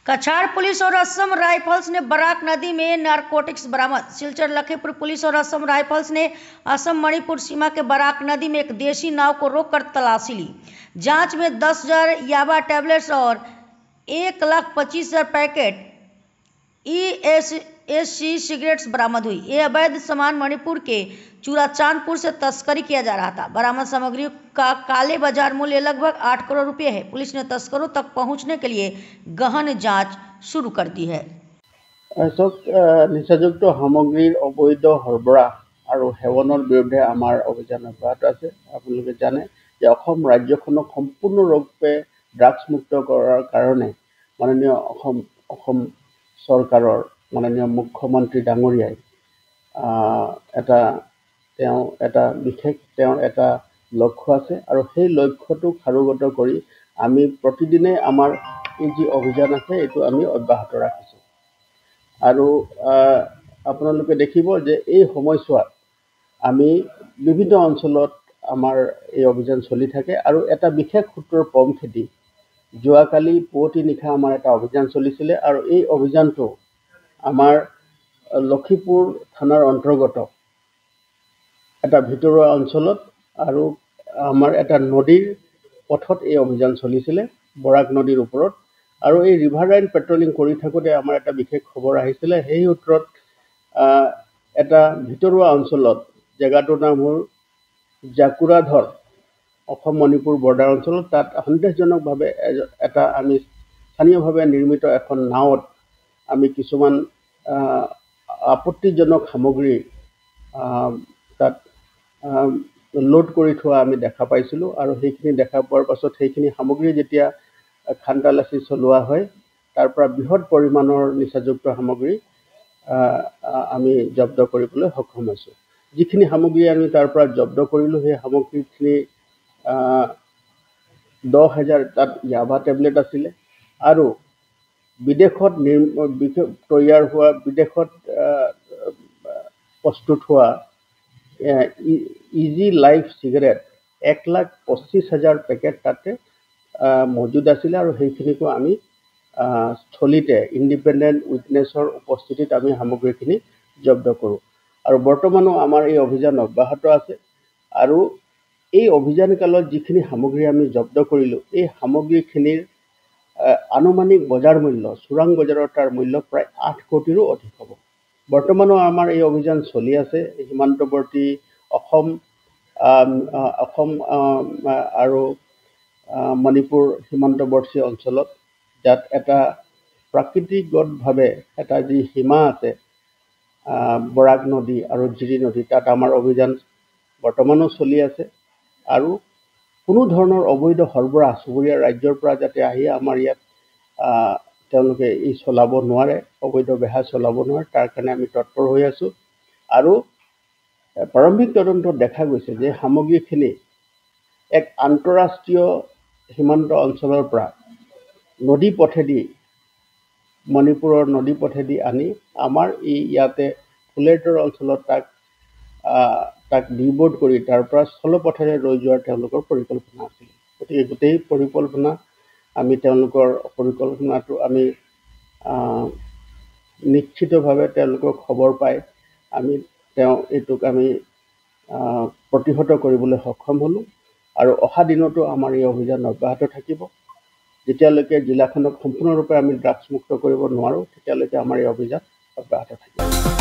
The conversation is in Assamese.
कछार पुलिस और असम राइफल्स ने बराक नदी में नारकोटिक्स बरामद। सिलचर लखीमपुर पुलिस और असम राइफल्स ने असम मणिपुर सीमा के बराक नदी में एक देशी नाव को रोककर तलाशी ली। जांच में 10,000 याबा टैबलेट्स और 1,25,000 पैकेट ESC सिगरेट्स बरामद हुई। ये अवैध सामान मणिपुर के चूराचांदपुर से तस्करी किया जा रहा था। बरामद सामग्री का काले बाजार मूल्य लगभग 8 करोड़ रुपए है। पुलिस ने तस्करों तक पहुंचने के लिए गहन जांच शुरू कर दी है। निशायुक्त सामग्रीर अवैध सरबराह और सेवনৰ বিৰুদ্ধে আমাৰ অভিযান অব্যাহত আছে। আপোনালোকে জানে যে অসম ৰাজ্যখনক সম্পূৰ্ণৰূপে ড্ৰাগছ মুক্ত কৰাৰ কাৰণে মাননীয় অসম চৰকাৰৰ মাননীয় মুখ্যমন্ত্ৰী ডাঙৰীয়াই এটা বিশেষ এটা লক্ষ্য আছে আৰু সেই লক্ষ্যটো সাৰোগত কৰি আমি প্ৰতিদিনে আমাৰ এই যি অভিযান আছে এইটো আমি অব্যাহত ৰাখিছোঁ। আৰু আপোনালোকে দেখিব যে এই সময়ছোৱাত আমি বিভিন্ন অঞ্চলত আমাৰ এই অভিযান চলি থাকে আৰু এটা বিশেষ সূত্ৰৰ পম খেদি যোৱাকালি পুৱতি নিশা আমাৰ এটা অভিযান চলিছিলে আৰু এই অভিযানটো আমাৰ লখিমপুৰ থানাৰ অন্তৰ্গত এটা ভিতৰুৱা অঞ্চলত আৰু আমাৰ এটা নদীৰ পথত এই অভিযান চলিছিলে বৰাক নদীৰ ওপৰত। আৰু এই ৰিভাৰ লাইন পেট্ৰলিং কৰি থাকোঁতে আমাৰ এটা বিশেষ খবৰ আহিছিলে। সেই সূত্ৰত এটা ভিতৰুৱা অঞ্চলত জেগাটোৰ নাম হ'ল জাকুৰাধৰ অসম মণিপুৰ বৰ্ডাৰ অঞ্চলত তাত সন্দেহজনকভাৱে এটা আমি স্থানীয়ভাৱে নিৰ্মিত এখন নাৱত আমি কিছুমান আপত্তিজনক সামগ্ৰী তাত লোড কৰি থোৱা আমি দেখা পাইছিলোঁ। আৰু সেইখিনি দেখা পোৱাৰ পাছত সেইখিনি সামগ্ৰী যেতিয়া খানতালাচি চলোৱা হয় তাৰ পৰা বৃহৎ পৰিমাণৰ নিচাযুক্ত সামগ্ৰী আমি জব্দ কৰিবলৈ সক্ষম হৈছোঁ। যিখিনি সামগ্ৰী আমি তাৰ পৰা জব্দ কৰিলোঁ সেই সামগ্ৰীখিনি 10,000 তাত ইয়াবা টেবলেট আছিলে আৰু বিদেশত তৈয়াৰ হোৱা বিদেশত প্ৰস্তুত হোৱা ইজি লাইফ চিগাৰেট 1,25,000 পেকেট তাতে মজুদ আছিলে। আৰু সেইখিনিকো আমি স্থলীতে ইণ্ডিপেণ্ডেণ্ট উইটনেছৰ উপস্থিতিত আমি সামগ্ৰীখিনি জব্দ কৰোঁ। আৰু বৰ্তমানো আমাৰ এই অভিযান অব্যাহত আছে। আৰু এই অভিযান কালত যিখিনি সামগ্ৰী আমি জব্দ কৰিলোঁ এই সামগ্ৰীখিনিৰ আনুমানিক বজাৰ মূল্য চোৰাং বজাৰত তাৰ মূল্য প্ৰায় 8 কোটিৰো অধিক হ'ব। বৰ্তমানো আমাৰ এই অভিযান চলি আছে সীমান্তৱৰ্তী অসম আৰু মণিপুৰ সীমান্তৱৰ্তী অঞ্চলত যাত এটা প্ৰাকৃতিকগতভাৱে এটা যি সীমা আছে বৰাক নদী আৰু জিৰি নদী তাত আমাৰ অভিযান বৰ্তমানো চলি আছে। আৰু কোনো ধৰণৰ অবৈধ সৰবৰাহ চুবুৰীয়া ৰাজ্যৰ পৰা যাতে আহি আমাৰ ইয়াত তেওঁলোকে এই চলাব নোৱাৰে, অবৈধ বেহা চলাব নোৱাৰে তাৰ কাৰণে আমি তৎপৰ হৈ আছোঁ। আৰু প্ৰাৰম্ভিক তদন্তত দেখা গৈছে যে সামগ্ৰীখিনি এক আন্তঃৰাষ্ট্ৰীয় সীমান্ত অঞ্চলৰ পৰা নদী পথেদি মণিপুৰৰ নদী পথেদি আনি আমাৰ এই ইয়াতে ফুলেটৰ অঞ্চলত তাক ডিবোৰ্ড কৰি তাৰ পৰা স্থলপথেৰে লৈ যোৱাৰ তেওঁলোকৰ পৰিকল্পনা আছিল। গতিকে গোটেই পৰিকল্পনা আমি তেওঁলোকৰ পৰিকল্পনাটো আমি নিশ্চিতভাৱে তেওঁলোকৰ খবৰ পাই এইটোক আমি প্ৰতিহত কৰিবলৈ সক্ষম হ'লোঁ। আৰু অহা দিনতো আমাৰ এই অভিযান অব্যাহত থাকিব। যেতিয়ালৈকে জিলাখনক সম্পূৰ্ণৰূপে আমি ড্ৰাগছ মুক্ত কৰিব নোৱাৰোঁ তেতিয়ালৈকে আমাৰ এই অভিযান অব্যাহত থাকিব।